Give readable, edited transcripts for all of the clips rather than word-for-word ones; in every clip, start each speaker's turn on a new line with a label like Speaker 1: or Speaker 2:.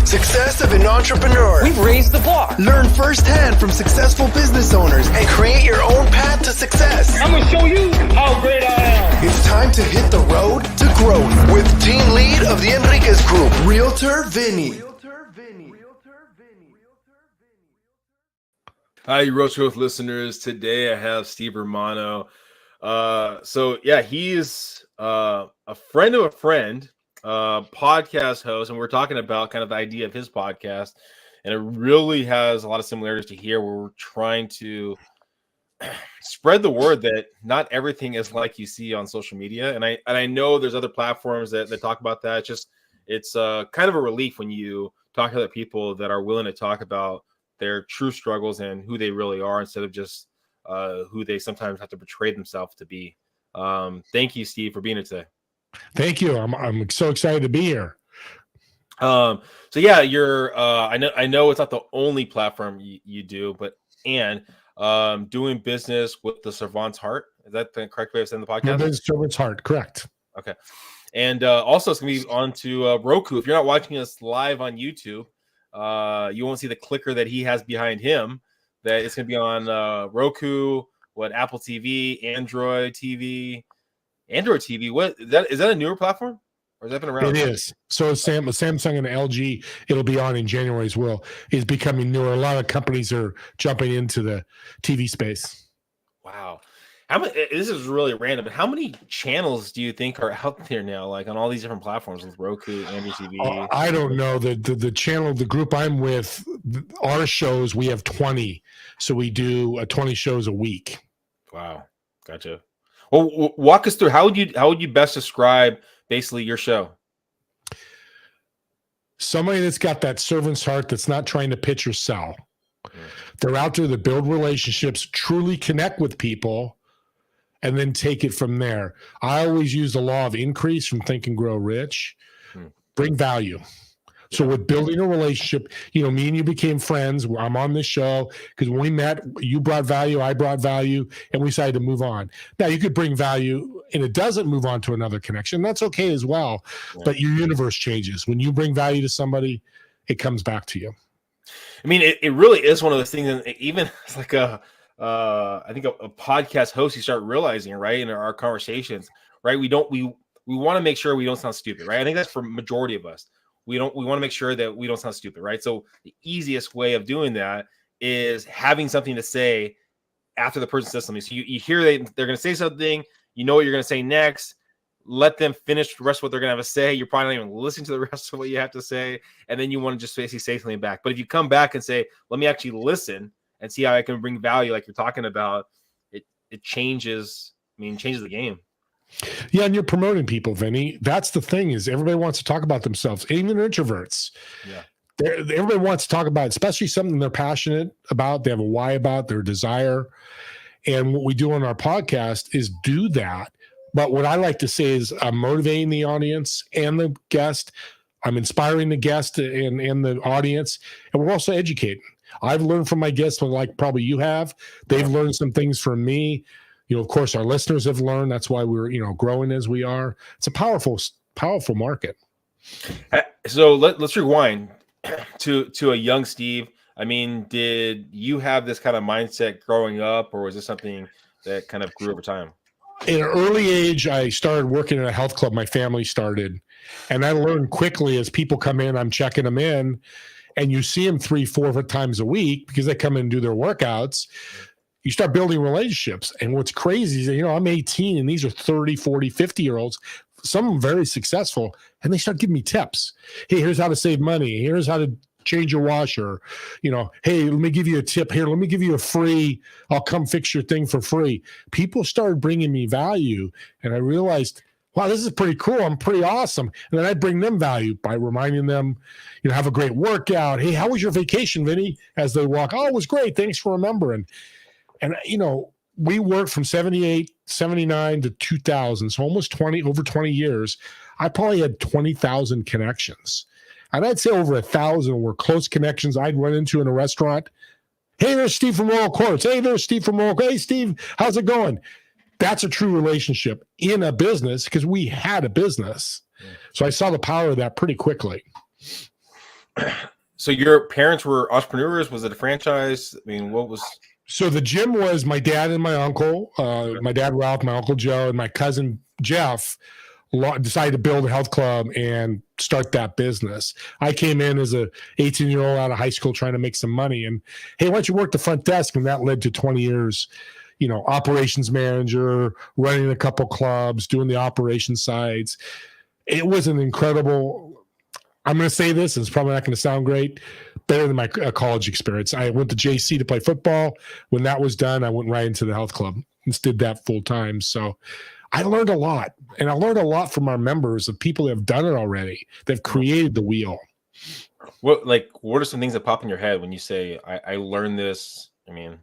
Speaker 1: Success of an entrepreneur.
Speaker 2: We've raised the bar.
Speaker 1: Learn firsthand from successful business owners and create your own path to success.
Speaker 2: I'm going to show you how great I am.
Speaker 1: It's time to hit the road to growth with team lead of the Enriquez Group, Realtor Vinny.
Speaker 3: Hi, Realtor Growth listeners. Today I have Steve Ramona. He's a friend of a friend, podcast host, and we're talking about kind of the idea of his podcast, and it really has a lot of similarities to here, where we're trying to spread the word that not everything is like you see on social media. And I know there's other platforms that talk about that. It's kind of a relief when you talk to other people that are willing to talk about their true struggles and who they really are, instead of just who they sometimes have to portray themselves to be. Thank you, Steve, for being here today.
Speaker 4: Thank you. I'm so excited to be here.
Speaker 3: You're I know it's not the only platform you do, but doing business with the Servant's Heart. Is that the correct way of saying the podcast?
Speaker 4: The Servant's Heart, correct.
Speaker 3: Okay. And also it's gonna be on to Roku. If you're not watching us live on YouTube, you won't see the clicker that he has behind him. That it's gonna be on Roku, Apple TV, Android TV. What is that? Is that a newer platform, or has that been around?
Speaker 4: It is. So Samsung and LG, it'll be on in January as well. Is becoming newer. A lot of companies are jumping into the TV space.
Speaker 3: Wow. How many? This is really random, but how many channels do you think are out there now, like on all these different platforms with Roku, Android TV?
Speaker 4: I don't know. The channel, the group I'm with, our shows, we have 20. So we do 20 shows a week.
Speaker 3: Wow. Gotcha. Well, walk us through, how would you best describe basically your show?
Speaker 4: Somebody that's got that servant's heart, that's not trying to pitch or sell. They're out there to build relationships, truly connect with people, and then take it from there. I always use the law of increase from Think and Grow Rich. Bring value. So with building a relationship, me and you became friends. I'm on this show because when we met, you brought value, I brought value, and we decided to move on. Now, you could bring value and it doesn't move on to another connection. That's okay as well. Yeah. But your universe changes. When you bring value to somebody, it comes back to you.
Speaker 3: I mean, it really is one of those things. And even it's like I think a podcast host, you start realizing, right, in our conversations, right? We want to make sure we don't sound stupid, right? I think that's for majority of us. We want to make sure that we don't sound stupid, right? So the easiest way of doing that is having something to say after the person says something. So you hear they're going to say something, you know what you're going to say next. Let them finish the rest of what they're going to have to say. You're probably not even listening to the rest of what you have to say, and then you want to just basically say something back. But if you come back and say, "Let me actually listen and see how I can bring value," like you're talking about, it changes. Changes the game.
Speaker 4: Yeah, and you're promoting people, Vinny. That's the thing, is everybody wants to talk about themselves, even introverts. Yeah. Everybody wants to talk about, especially something they're passionate about, they have a why about, their desire. And what we do on our podcast is do that. But what I like to say is I'm motivating the audience and the guest. I'm inspiring the guest and the audience. And we're also educating. I've learned from my guests, like probably you have. They've learned some things from me. Of course, our listeners have learned. That's why we're, growing as we are. It's a powerful, powerful market.
Speaker 3: So let's rewind to a young Steve. Did you have this kind of mindset growing up, or was this something that kind of grew over time?
Speaker 4: In an early age, I started working at a health club. My family started. And I learned quickly, as people come in, I'm checking them in, and you see them 3-4 times a week because they come in and do their workouts. You start building relationships. And what's crazy is, I'm 18 and these are 30, 40, 50-year-olds, some of them very successful, and they start giving me tips. Hey, here's how to save money. Here's how to change your washer. Hey, let me give you a tip here. Let me give you a free, I'll come fix your thing for free. People started bringing me value, and I realized, wow, this is pretty cool. I'm pretty awesome. And then I bring them value by reminding them, have a great workout. Hey, how was your vacation, Vinny? As they walk, oh, it was great. Thanks for remembering. And, we worked from 78, 79 to 2000. So almost over 20 years. I probably had 20,000 connections. And I'd say over 1,000 were close connections I'd run into in a restaurant. Hey, there's Steve from Royal Courts. Hey, there's Steve from Royal Courts. Hey, Steve, how's it going? That's a true relationship in a business, because we had a business. So I saw the power of that pretty quickly.
Speaker 3: So your parents were entrepreneurs? Was it a franchise? I mean, what was?
Speaker 4: So the gym was my dad and my uncle, my dad Ralph, my uncle Joe, and my cousin Jeff decided to build a health club and start that business. I came in as a 18-year-old out of high school trying to make some money, and hey, why don't you work the front desk? And that led to 20 years, operations manager, running a couple clubs, doing the operation sides. It was an incredible, I'm going to say this, and it's probably not going to sound great, better than my college experience. I went to JC to play football. When that was done, I went right into the health club and did that full time. So I learned a lot, and I learned a lot from our members of people that have done it already. They've created the wheel.
Speaker 3: What are some things that pop in your head when you say, I learned this? I mean,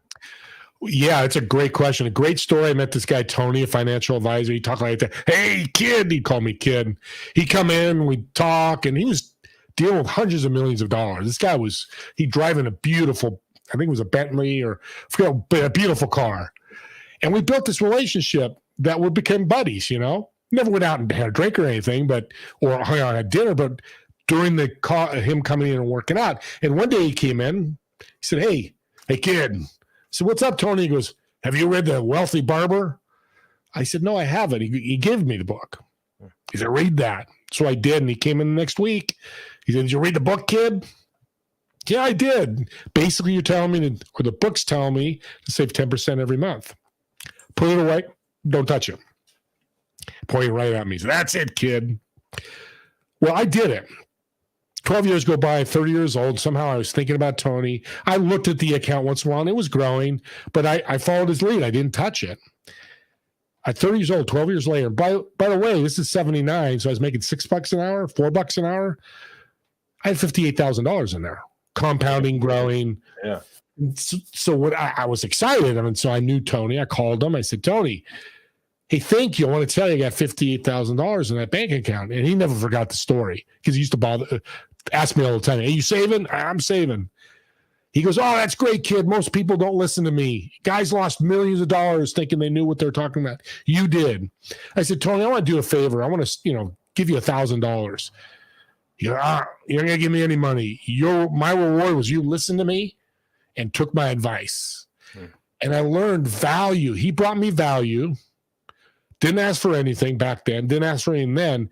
Speaker 4: yeah, it's a great question. A great story. I met this guy, Tony, a financial advisor. He talked like that. Hey, kid. He'd call me kid. He'd come in, we'd talk, and he was dealing with hundreds of millions of dollars. This guy he'd driving a beautiful, I think it was a Bentley or I forget, but a beautiful car. And we built this relationship that would become buddies, Never went out and had a drink or anything, or hung out at dinner, but during the call, him coming in and working out. And one day he came in, he said, hey kid. I said, what's up, Tony? He goes, have you read The Wealthy Barber? I said, no, I haven't. He gave me the book. He said, read that. So I did, and he came in the next week. He said, did you read the book, kid? Yeah, I did. Basically, you're telling me, or the book's telling me to save 10% every month. Put it away. Don't touch it. Pointing right at me. He said, that's it, kid. Well, I did it. 12 years go by, 30 years old. Somehow I was thinking about Tony. I looked at the account once in a while, and it was growing, but I followed his lead. I didn't touch it. At 30 years old, 12 years later, by the way, this is 79, so I was making $6 an hour, $4 an hour. I had $58,000 in there, compounding, growing.
Speaker 3: Yeah.
Speaker 4: So what I was excited. I mean, so I knew Tony. I called him. I said, Tony, hey, thank you. I want to tell you I got $58,000 in that bank account. And he never forgot the story because he used to ask me all the time, hey, you saving? I'm saving. He goes, oh, that's great, kid. Most people don't listen to me. Guys lost millions of dollars thinking they knew what they're talking about. You did. I said, Tony, I want to do a favor. I want to, give you $1,000. You're not going to give me any money. My reward was you listened to me and took my advice. And I learned value. He brought me value. Didn't ask for anything back then. Didn't ask for anything then.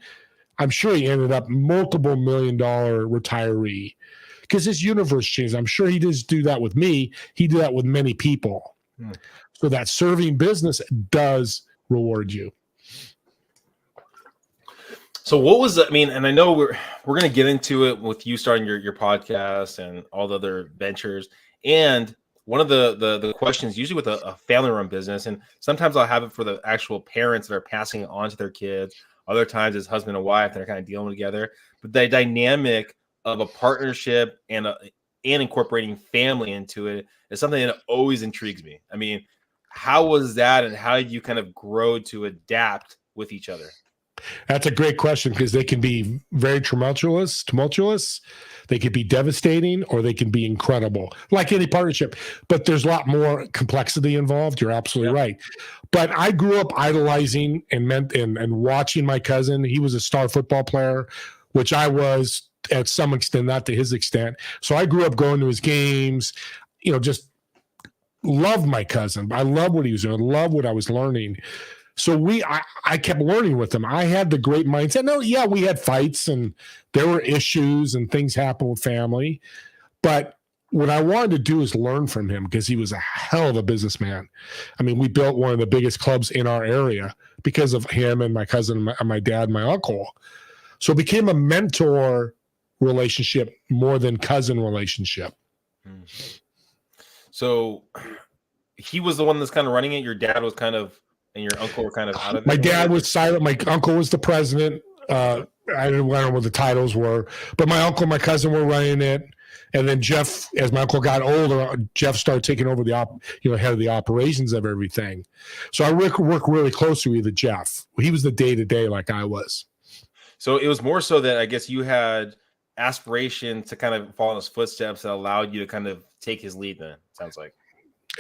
Speaker 4: I'm sure he ended up multiple $1 million retiree because his universe changed. I'm sure he didn't do that with me. He did that with many people. So that serving business does reward you.
Speaker 3: So what was, and I know we're going to get into it with you starting your podcast and all the other ventures. And one of the questions usually with a family-run business, and sometimes I'll have it for the actual parents that are passing it on to their kids. Other times it's husband and wife that are kind of dealing together. But the dynamic of a partnership and incorporating family into it is something that always intrigues me. I mean, how was that, and how did you kind of grow to adapt with each other?
Speaker 4: That's a great question because they can be very tumultuous. They could be devastating, or they can be incredible, like any partnership. But there's a lot more complexity involved. You're absolutely right. But I grew up idolizing and watching my cousin. He was a star football player, which I was at some extent, not to his extent. So I grew up going to his games, just loved my cousin. I love what he was doing. Love what I was learning. So I kept learning with him. I had the great mindset. No, yeah, we had fights and there were issues and things happened with family. But what I wanted to do is learn from him because he was a hell of a businessman. I mean, we built one of the biggest clubs in our area because of him and my cousin, and my dad, and my uncle. So it became a mentor relationship more than cousin relationship.
Speaker 3: So he was the one that's kind of running it. Your dad was kind of, and your uncle were kind of out of it.
Speaker 4: My dad was silent. My uncle was the president. I don't know what the titles were, but my uncle and my cousin were running it. And then Jeff, as my uncle got older, Jeff started taking over the head of the operations of everything. So I work really closely with Jeff. He was the day-to-day like I was.
Speaker 3: So it was more so that I guess you had aspiration to kind of follow in his footsteps that allowed you to kind of take his lead then, it sounds like.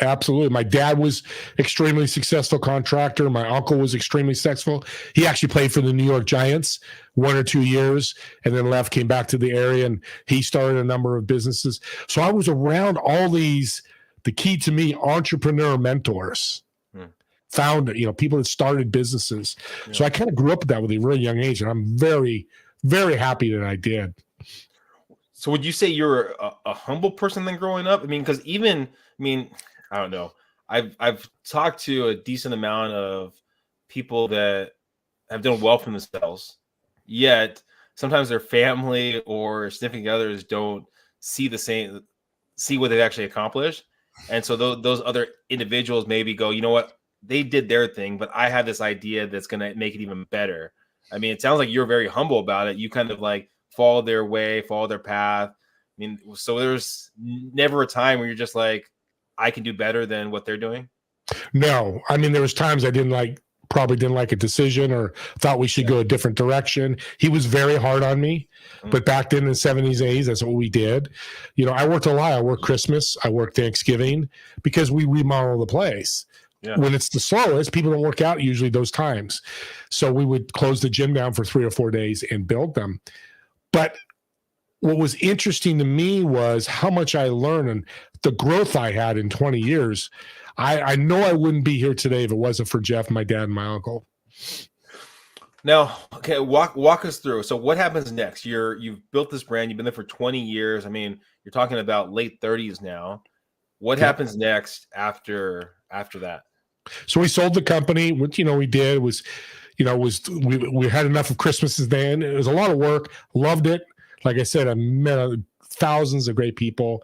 Speaker 4: Absolutely. My dad was extremely successful contractor. My uncle was extremely successful. He actually played for the New York Giants 1 or 2 years and then left, came back to the area, and he started a number of businesses. So I was around all these, the key to me, entrepreneur mentors. Found, people that started businesses. Yeah. So I kind of grew up with that with a very young age, and I'm very, very happy that I did.
Speaker 3: So would you say you're a humble person then growing up? I mean, because I don't know. I've talked to a decent amount of people that have done well for themselves, yet sometimes their family or significant others don't see what they've actually accomplished. And so those other individuals maybe go, you know what? They did their thing, but I have this idea that's going to make it even better. I mean, it sounds like you're very humble about it. You kind of like follow their way, follow their path. I mean, so there's never a time where you're just like, I can do better than what they're doing.
Speaker 4: No, I mean, there was times I probably didn't like a decision or thought we should go a different direction. He was very hard on me, but back then in the 70s, 80s, that's what we did. I worked a lot. I worked Christmas. I worked Thanksgiving because we remodel the place. Yeah. When it's the slowest, people don't work out usually those times. So we would close the gym down for 3 or 4 days and build them. But what was interesting to me was how much I learned and the growth I had in 20 years. I know I wouldn't be here today if it wasn't for Jeff, my dad, and my uncle.
Speaker 3: Now, okay, walk us through. So what happens next? You've built this brand. You've been there for 20 years. I mean, you're talking about late 30s now. What happens next after that?
Speaker 4: So we sold the company. What we did was, we had enough of Christmases then. It was a lot of work. Loved it. Like I said, I met thousands of great people.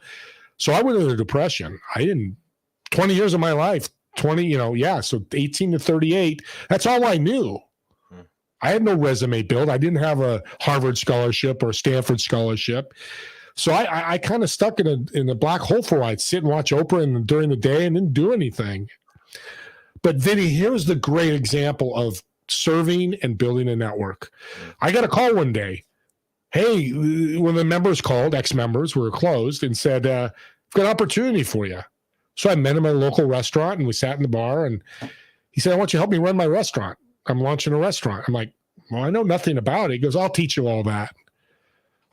Speaker 4: So I went into a depression. 20 years of my life, so 18 to 38, that's all I knew. I had no resume built. I didn't have a Harvard scholarship or a Stanford scholarship. So I kind of stuck in a black hole for a while. I'd sit and watch Oprah during the day and didn't do anything. But Vinny, here's the great example of serving and building a network. I got a call one day. Hey, when the members called, ex-members were closed, and said, I've got an opportunity for you. So I met him at a local restaurant, and we sat in the bar, and he said, I want you to help me run my restaurant. I'm launching a restaurant. I'm like, well, I know nothing about it. He goes, I'll teach you all that.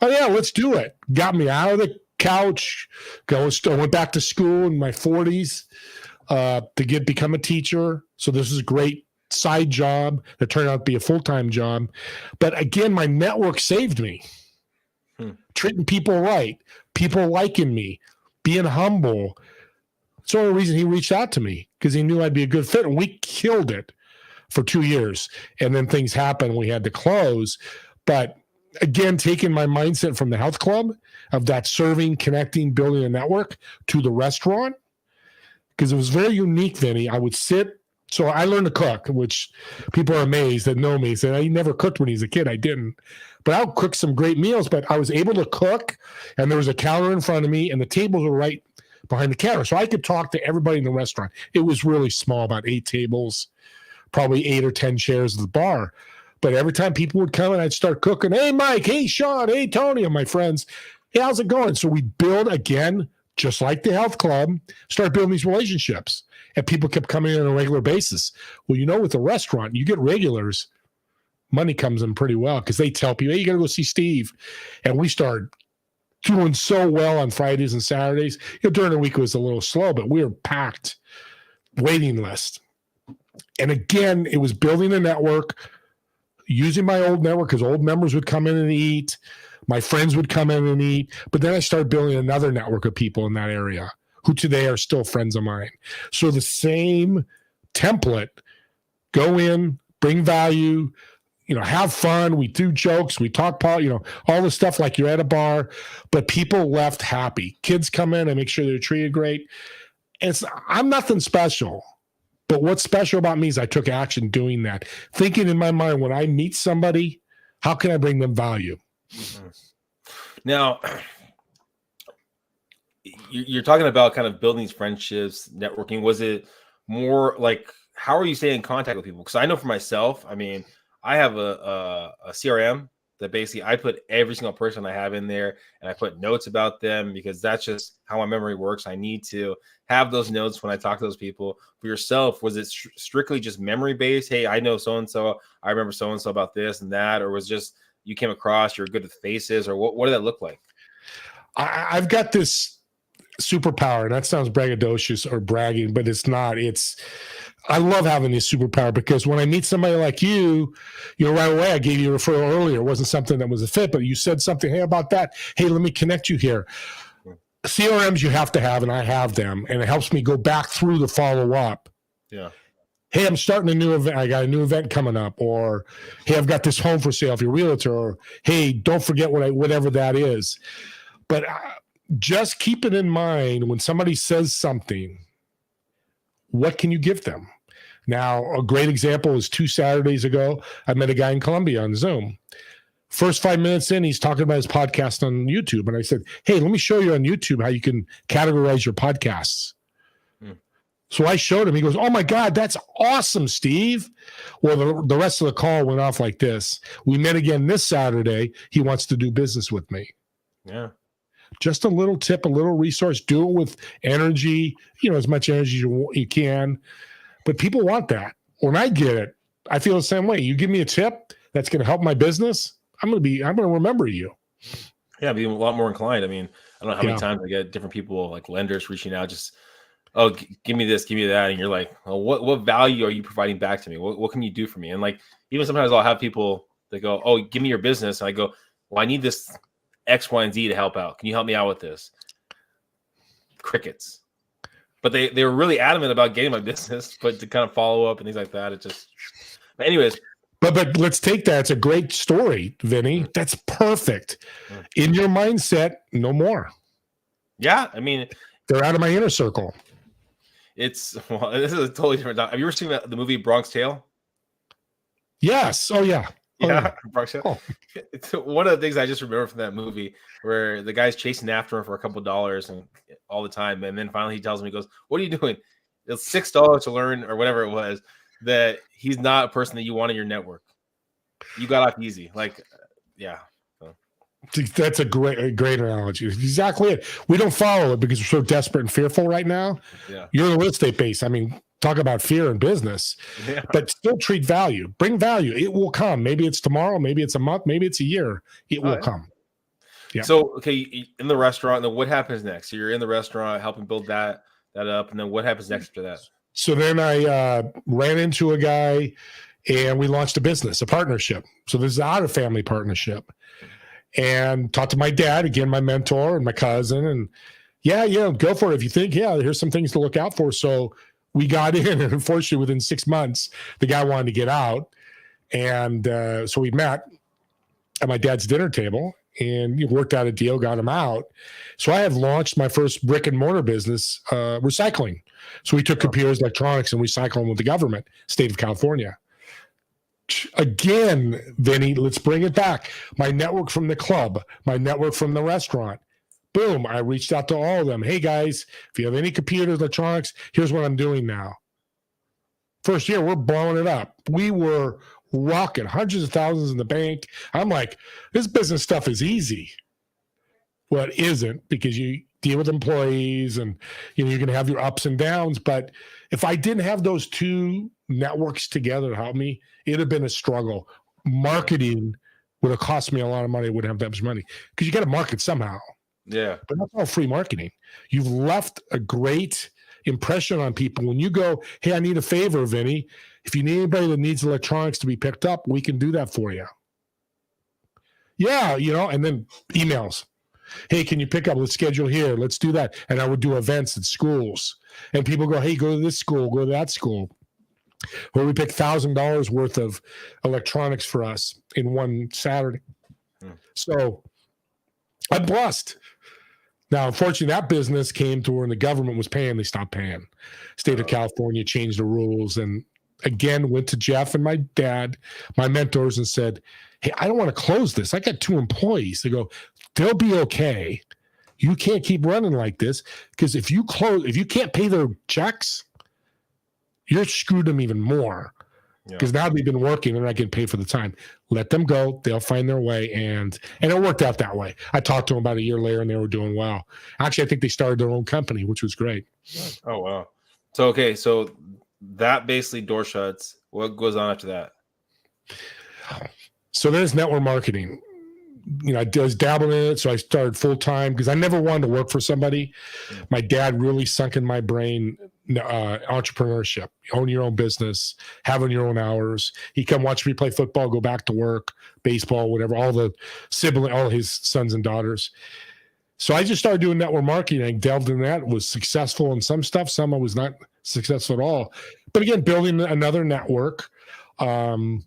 Speaker 4: Oh, yeah, let's do it. Got me out of the couch. I went back to school in my 40s to become a teacher. So this is a great side job that turned out to be a full-time job. But again, my network saved me. Treating people right, people liking me, being humble. It's the only reason he reached out to me, because he knew I'd be a good fit. And we killed it for 2 years. And then things happened. We had to close. But again, taking my mindset from the health club of that serving, connecting, building a network to the restaurant, because it was very unique, Vinny. I would sit. So I learned to cook, which people are amazed that know me. Said I never cooked when he was a kid. I didn't. But I'll cook some great meals. But I was able to cook, and there was a counter in front of me, and the tables were right behind the counter. So I could talk to everybody in the restaurant. It was really small, about 8 tables, probably 8 or 10 chairs at the bar. But every time people would come and I'd start cooking, hey, Mike, hey, Sean, hey, Tony, and my friends, hey, how's it going? So we build, again, just like the health club, start building these relationships. And people kept coming in on a regular basis. Well, with a restaurant, you get regulars, money comes in pretty well, because they tell people, hey, you got to go see Steve. And we started doing so well on Fridays and Saturdays. During the week it was a little slow, but we were packed, waiting list. And again, it was building a network, using my old network, because old members would come in and eat. My friends would come in and eat. But then I started building another network of people in that area who today are still friends of mine. So the same template, go in, bring value, have fun. We do jokes. We talk, all the stuff like you're at a bar, but people left happy. Kids come in and make sure they're treated great. I'm nothing special, but what's special about me is I took action doing that, thinking in my mind, when I meet somebody, how can I bring them value?
Speaker 3: Now, you're talking about kind of building these friendships, networking. Was it more like, how are you staying in contact with people? Because I know for myself, I mean, I have a CRM that basically I put every single person I have in there, and I put notes about them because that's just how my memory works. I need to have those notes when I talk to those people. For yourself, was it strictly just memory based? Hey, I know so-and-so. I remember so-and-so about this and that, or was just you came across, you're good with faces, or what did that look like?
Speaker 4: I've got this superpower, and that sounds braggadocious or bragging, but it's not. I love having this superpower because when I meet somebody like you, right away I gave you a referral earlier. It wasn't something that was a fit, but you said something, hey, about that. Hey, let me connect you here. CRMs you have to have, and I have them, and it helps me go back through the follow-up.
Speaker 3: Yeah.
Speaker 4: Hey, I'm starting a new event. I got a new event coming up, or hey, I've got this home for sale if you're a realtor, or hey, don't forget whatever that is. But just keep it in mind when somebody says something, what can you give them? Now, a great example is 2 Saturdays ago, I met a guy in Colombia on Zoom. First 5 minutes in, he's talking about his podcast on YouTube. And I said, hey, let me show you on YouTube how you can categorize your podcasts. So I showed him. He goes, oh, my God, that's awesome, Steve. Well, the rest of the call went off like this. We met again this Saturday. He wants to do business with me.
Speaker 3: Yeah.
Speaker 4: Just a little tip, a little resource. Do it with energy, as much energy as you can. But people want that. When I get it, I feel the same way. You give me a tip that's going to help my business, I'm going to remember you.
Speaker 3: Yeah, be a lot more inclined. I mean, I don't know how many times I get different people like lenders reaching out, just, oh, give me this, give me that. And you're like, well, what value are you providing back to me? What can you do for me? And like, even sometimes I'll have people that go, oh, give me your business. And I go, well, I need this X, Y, and Z to help out. Can you help me out with this? Crickets. But they were really adamant about getting my business, but to kind of follow up and things like that, it just. But anyways.
Speaker 4: But let's take that. It's a great story, Vinny. That's perfect. In your mindset, no more.
Speaker 3: Yeah, I mean,
Speaker 4: they're out of my inner circle.
Speaker 3: This is a totally different. Have you ever seen the movie Bronx Tale?
Speaker 4: Yes. Oh yeah.
Speaker 3: Yeah, Bronx Tale. It's one of the things I just remember from that movie where the guy's chasing after him for a couple of dollars and all the time, and then finally he tells him, he goes, "What are you doing? It's $6 to learn or whatever it was." That he's not a person that you want in your network. You got off easy, yeah. So.
Speaker 4: That's a great analogy. Exactly it. We don't follow it because we're so desperate and fearful right now.
Speaker 3: Yeah,
Speaker 4: you're in the real estate base. I mean, talk about fear in business, but still treat value. Bring value. It will come. Maybe it's tomorrow. Maybe it's a month. Maybe it's a year. It will come. Yeah.
Speaker 3: So, okay, in the restaurant, then what happens next? So you're in the restaurant, helping build that up, and then what happens next after that?
Speaker 4: So then I ran into a guy, and we launched a business, a partnership. So this is not a family partnership. And talked to my dad, again, my mentor, and my cousin, and go for it. If you think, here's some things to look out for. So we got in, and unfortunately, within 6 months, the guy wanted to get out. And so we met at my dad's dinner table, and worked out a deal, got him out. So I have launched my first brick and mortar business, recycling. So we took computers, electronics, and recycled them with the government, state of California. Again, Vinny, let's bring it back. My network from the club, my network from the restaurant. Boom, I reached out to all of them. Hey, guys, if you have any computers, electronics, here's what I'm doing now. First year, we're blowing it up. We were rocking, hundreds of thousands in the bank. I'm like, this business stuff is easy. Well, it isn't, because you deal with employees and you're going to have your ups and downs. But if I didn't have those two networks together to help me, it'd have been a struggle. Marketing would have cost me a lot of money. I wouldn't have that much money because you got to market somehow.
Speaker 3: Yeah.
Speaker 4: But that's all free marketing. You've left a great impression on people. When you go, hey, I need a favor, Vinny. If you need anybody that needs electronics to be picked up, we can do that for you. Yeah, and then emails. Hey, can you pick up? Let's schedule here. Let's do that. And I would do events at schools. And people go, hey, go to this school, go to that school. Where we pick $1,000 worth of electronics for us in one Saturday. So I'm blessed. Now, unfortunately, that business came to when the government was paying, they stopped paying. State of California changed the rules, and again, went to Jeff and my dad, my mentors, and said, hey, I don't want to close this. I got 2 employees. They go, they'll be okay. You can't keep running like this, because if you can't pay their checks, you're screwed them even more. because now they've been working and I get paid for the time. Let them go. They'll find their way. And it worked out that way. I talked to them about a year later and they were doing well. Actually, I think they started their own company, which was great.
Speaker 3: Oh, wow. So that basically door shuts. What goes on after that?
Speaker 4: So there's network marketing. I was dabbling in it. So I started full time because I never wanted to work for somebody. My dad really sunk in my brain entrepreneurship, own your own business, having your own hours. He'd come watch me play football, go back to work, baseball, whatever, all his sons and daughters. So I just started doing network marketing. I delved in that, was successful in some stuff. Some I was not successful at all. But again, building another network. And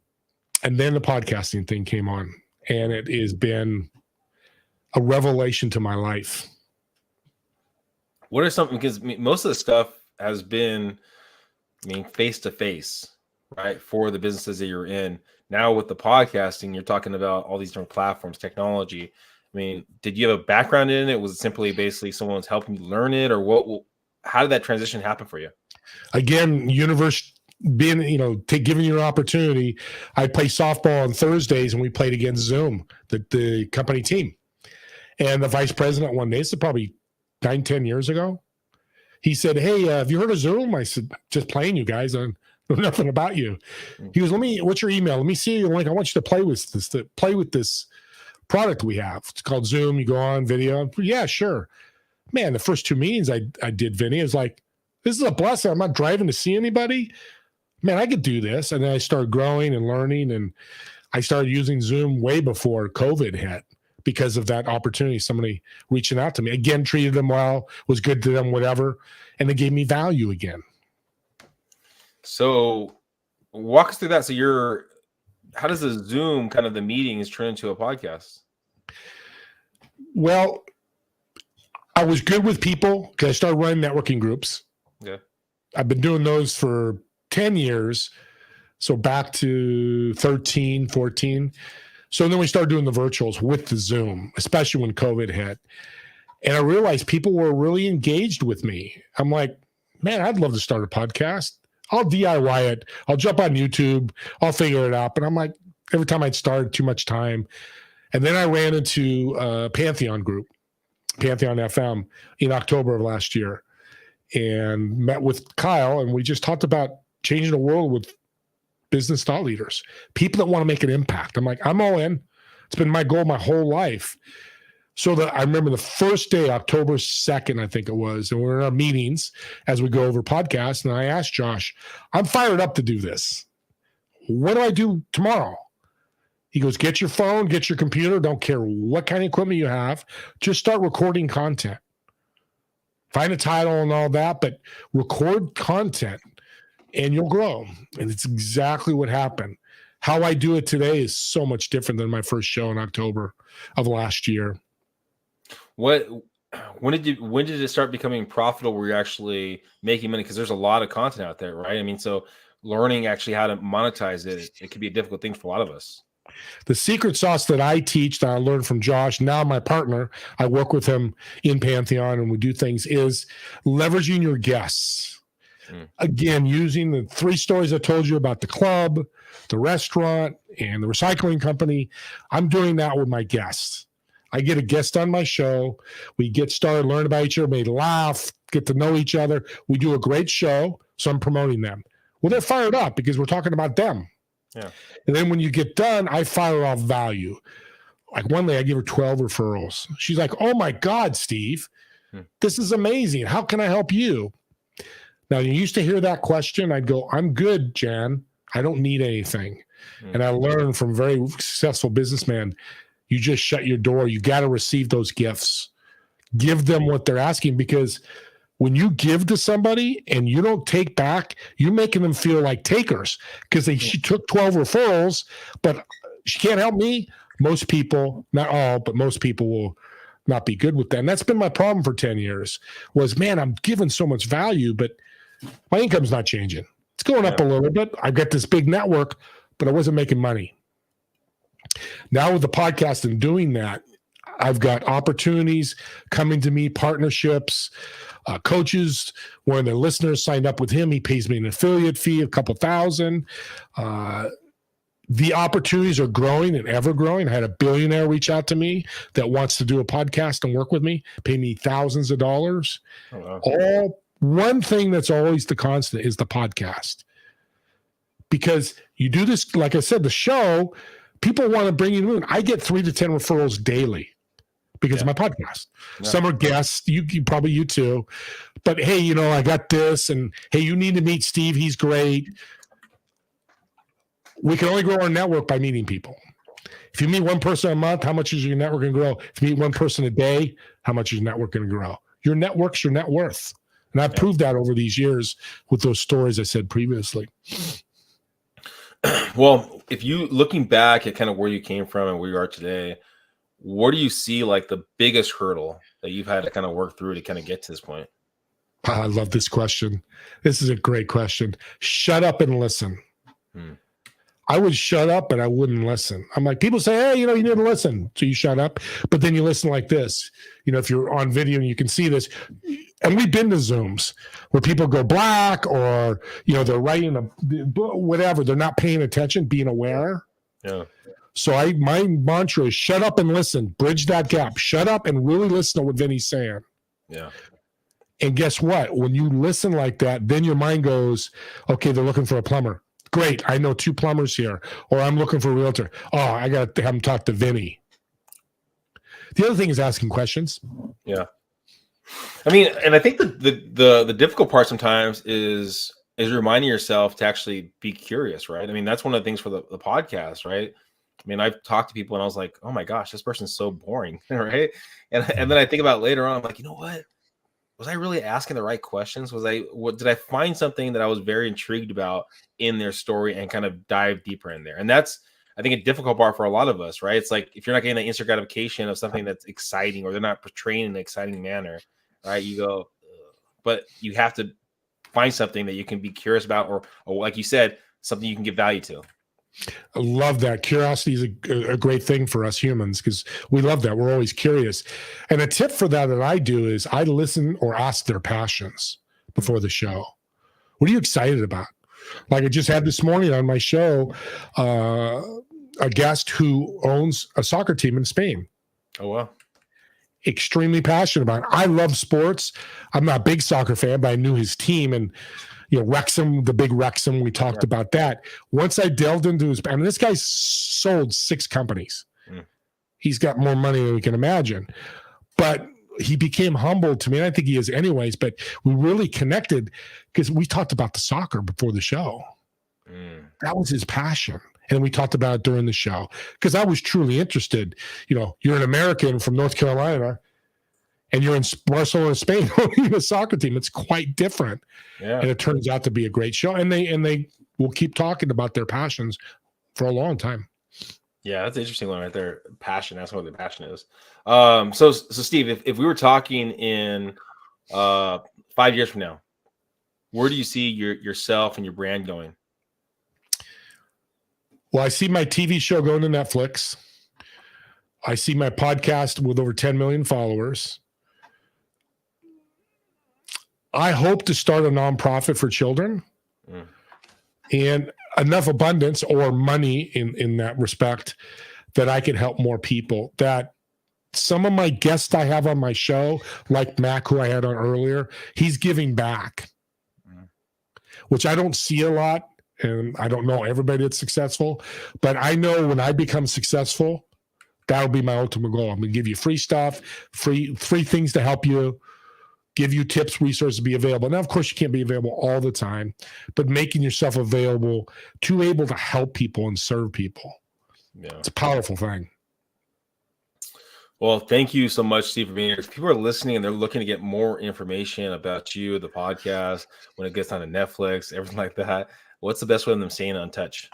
Speaker 4: then the podcasting thing came on. And it has been a revelation to my life.
Speaker 3: What are something, because most of the stuff has been, face to face, right? For the businesses that you're in. Now with the podcasting, you're talking about all these different platforms, technology. Did you have a background in it? Was it simply basically someone's helping you learn it, or what? How did that transition happen for you?
Speaker 4: Again, universe being, giving you an opportunity. I play softball on Thursdays and we played against Zoom, the company team. And the vice president one day, this is probably 9-10 years ago, he said, "Hey, have you heard of Zoom?" I said, "Just playing, you guys. I know nothing about you." He goes, "What's your email? Let me see your link. I want you to play with this product we have. It's called Zoom. You go on video." Yeah, sure. Man, the first 2 meetings I did, Vinny, it was like, this is a blessing. I'm not driving to see anybody. Man, I could do this. And then I started growing and learning, and I started using Zoom way before COVID hit because of that opportunity. Somebody reaching out to me, again, treated them well, was good to them, whatever, and they gave me value again.
Speaker 3: So walk us through that. So how does the Zoom kind of the meetings turn into a podcast?
Speaker 4: Well, I was good with people because I started running networking groups.
Speaker 3: Yeah.
Speaker 4: I've been doing those for 10 years. So back to 13, 14. So then we started doing the virtuals with the Zoom, especially when COVID hit. And I realized people were really engaged with me. I'm like, man, I'd love to start a podcast. I'll DIY it. I'll jump on YouTube. I'll figure it out. But I'm like, every time I'd start, too much time. And then I ran into Pantheon Group, Pantheon FM, in October of last year, and met with Kyle. And we just talked about changing the world with business thought leaders, people that want to make an impact. I'm like, I'm all in. It's been my goal my whole life. So I remember the first day, October 2nd, I think it was, and we're in our meetings as we go over podcasts. And I asked Josh, I'm fired up to do this. What do I do tomorrow? He goes, get your phone, get your computer. Don't care what kind of equipment you have. Just start recording content. Find a title and all that, but record content and you'll grow. And it's exactly what happened. How I do it today is so much different than my first show in October of last year.
Speaker 3: When did it start becoming profitable where you're actually making money? Because there's a lot of content out there, right? So learning actually how to monetize it could be a difficult thing for a lot of us.
Speaker 4: The secret sauce that I teach, that I learned from Josh, now my partner, I work with him in Pantheon and we do things, is leveraging your guests. Again, using the 3 stories I told you about the club, the restaurant, and the recycling company. I'm doing that with my guests. I get a guest on my show. We get started, learn about each other, maybe laugh, get to know each other. We do a great show, so I'm promoting them. Well, they're fired up because we're talking about them.
Speaker 3: Yeah.
Speaker 4: And then when you get done, I fire off value. Like one day I give her 12 referrals. She's like, "Oh my God, Steve, this is amazing. How can I help you?" Now, you used to hear that question. I'd go, "I'm good, Jan. I don't need anything." And I learned from very successful businessmen, you just shut your door. You got to receive those gifts. Give them what they're asking, because when you give to somebody and you don't take back, you're making them feel like takers because she took 12 referrals, but she can't help me. Most people, not all, but most people will not be good with that. And that's been my problem for 10 years was, man, I'm giving so much value, but my income's not changing. It's going up a little bit. I've got this big network, but I wasn't making money. Now with the podcast and doing that, I've got opportunities coming to me, partnerships, coaches. One of the listeners signed up with him. He pays me an affiliate fee, a couple thousand. The opportunities are growing and ever growing. I had a billionaire reach out to me that wants to do a podcast and work with me, pay me thousands of dollars.
Speaker 3: Oh, wow.
Speaker 4: All one thing that's always the constant is the podcast. Because you do this, like I said, the show, people want to bring you in. I get 3 to 10 referrals daily because of my podcast. Yeah. Some are guests, you probably you too. But hey, you know, I got this, and hey, you need to meet Steve. He's great. We can only grow our network by meeting people. If you meet one person a month, how much is your network going to grow? If you meet one person a day, how much is your network going to grow? Your network's your net worth. And I've proved that over these years with those stories I said previously.
Speaker 3: Well, if you looking back at kind of where you came from and where you are today, what do you see like the biggest hurdle that you've had to kind of work through to kind of get to this point?
Speaker 4: I love this question. This is a great question. Shut up and listen. I would shut up, but I wouldn't listen. I'm like, people say, hey, you know, you need to listen. So you shut up, but then you listen like this. You know, if you're on video and you can see this, and we've been to Zooms where people go black or, you know, they're writing whatever. They're not paying attention, being aware.
Speaker 3: Yeah.
Speaker 4: So my mantra is shut up and listen, bridge that gap, shut up and really listen to what Vinny's saying.
Speaker 3: Yeah.
Speaker 4: And guess what? When you listen like that, then your mind goes, okay, they're looking for a plumber. Great. I know 2 plumbers here. Or I'm looking for a realtor. Oh, I got to have them talk to Vinny. The other thing is asking questions.
Speaker 3: Yeah. I mean, and I think the difficult part sometimes is reminding yourself to actually be curious, right? I mean, that's one of the things for the podcast, right? I mean, I've talked to people and I was like, oh my gosh, this person's so boring, right? And then I think about it later on, I'm like, you know what? Was I really asking the right questions? Did I find something that I was very intrigued about in their story and kind of dive deeper in there? And that's, I think, a difficult part for a lot of us, right? It's like, if you're not getting that instant gratification of something that's exciting, or they're not portraying in an exciting manner, right? You go, ugh. But you have to find something that you can be curious about, or like you said, something you can give value to.
Speaker 4: I love that. Curiosity is a great thing for us humans because we love that. We're always curious. And a tip for that I do is I listen or ask their passions before the show. What are you excited about? Like I just had this morning on my show, a guest who owns a soccer team in Spain.
Speaker 3: Oh, wow.
Speaker 4: Extremely passionate about it. I love sports. I'm not a big soccer fan, but I knew his team, and you know, Wrexham, the big Wrexham, we talked about that. Once I delved into his, I mean, this guy sold 6 companies. He's got more money than we can imagine, but he became humble to me. And I think he is anyways, but we really connected because we talked about the soccer before the show. That was his passion. And we talked about it during the show because I was truly interested. You know, you're an American from North Carolina and you're in Barcelona, Spain, owning a soccer team. It's quite different. Yeah. And it turns out to be a great show. And they will keep talking about their passions for a long time.
Speaker 3: Yeah, that's an interesting one right there. Passion. That's what the passion is. So Steve, if we were talking in 5 years from now, where do you see yourself and your brand going?
Speaker 4: Well, I see my TV show going to Netflix. I see my podcast with over 10 million followers. I hope to start a nonprofit for children and enough abundance or money in that respect that I can help more people. That some of my guests I have on my show, like Knack, who I had on earlier, he's giving back, which I don't see a lot. And I don't know everybody that's successful, but I know when I become successful, that'll be my ultimate goal. I'm going to give you free stuff, free things to help you, give you tips, resources to be available. Now, of course, you can't be available all the time, but making yourself available to able to help people and serve people. Yeah. It's a powerful thing.
Speaker 3: Well, thank you so much, Steve, for being here. If people are listening and they're looking to get more information about you, the podcast, when it gets on to Netflix, everything like that, what's the best way of them staying in touch?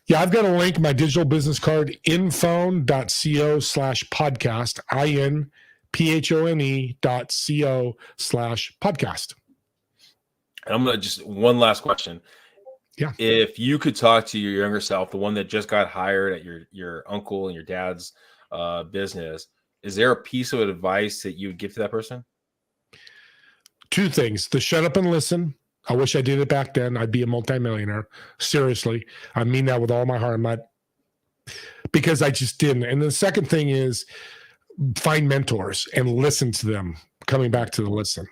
Speaker 4: Yeah, I've got a link, my digital business card, infone.co/podcast, INPHONE.co/podcast.
Speaker 3: And I'm going to just one last question.
Speaker 4: Yeah.
Speaker 3: If you could talk to your younger self, the one that just got hired at your uncle and your dad's business, is there a piece of advice that you would give to that person?
Speaker 4: Two things: the shut up and listen. I wish I did it back then. I'd be a multimillionaire. Seriously. I mean that with all my heart. I'm not, because I just didn't. And the second thing is find mentors and listen to them. Coming back to the listen,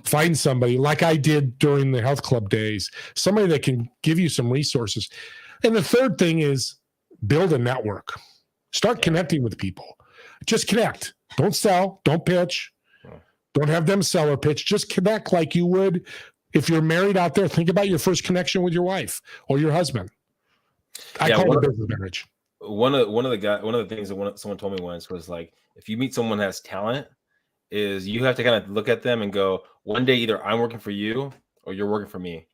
Speaker 4: find somebody like I did during the health club days, somebody that can give you some resources. And the third thing is build a network. Start connecting with people. Just connect. Don't sell. Don't pitch. Don't have them sell or pitch. Just connect like you would if you're married out there. Think about your first connection with your wife or your husband. I call it a business marriage.
Speaker 3: One of the things that someone told me once was like, if you meet someone that has talent, is you have to kind of look at them and go, one day either I'm working for you or you're working for me,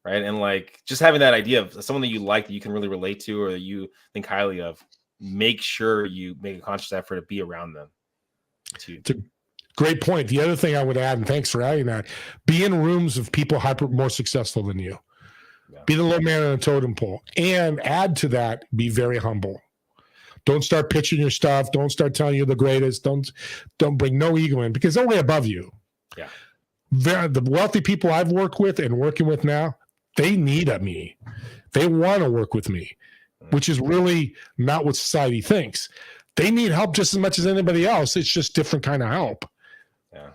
Speaker 3: right? And like just having that idea of someone that you like, that you can really relate to, or that you think highly of, make sure you make a conscious effort to be around them.
Speaker 4: It's a great point. The other thing I would add, and thanks for adding that, be in rooms of people more successful than you. Yeah. Be the low man on a totem pole. And add to that, be very humble. Don't start pitching your stuff. Don't start telling you're the greatest. Don't bring no ego in, because they're way above you.
Speaker 3: Yeah.
Speaker 4: The wealthy people I've worked with and working with now, they need me. They want to work with me, which is really not what society thinks. They need help just as much as anybody else. It's just different kind of help.
Speaker 3: Yeah.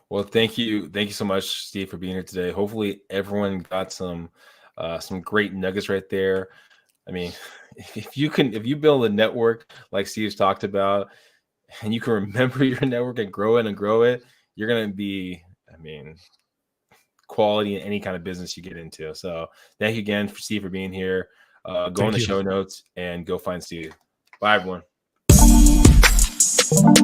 Speaker 3: Well, thank you. Thank you so much, Steve, for being here today. Hopefully everyone got some great nuggets right there. I mean, if you build a network like Steve's talked about, and you can remember your network and grow it, you're going to be, quality in any kind of business you get into. So thank you again, Steve, for being here. Go in the show notes and go find Steve. Bye, everyone.